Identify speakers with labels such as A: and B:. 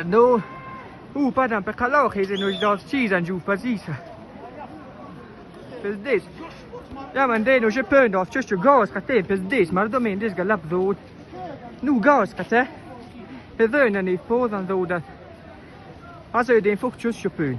A: No, padam pe calor is in nos dos cheese and you fazisa. Pes this. Ja man det no je pön dos just gas ka te pes this mar do men this galap do. Nu gas ka te. Pe dön ni på dan do dat. Alltså det är en fukt just pön.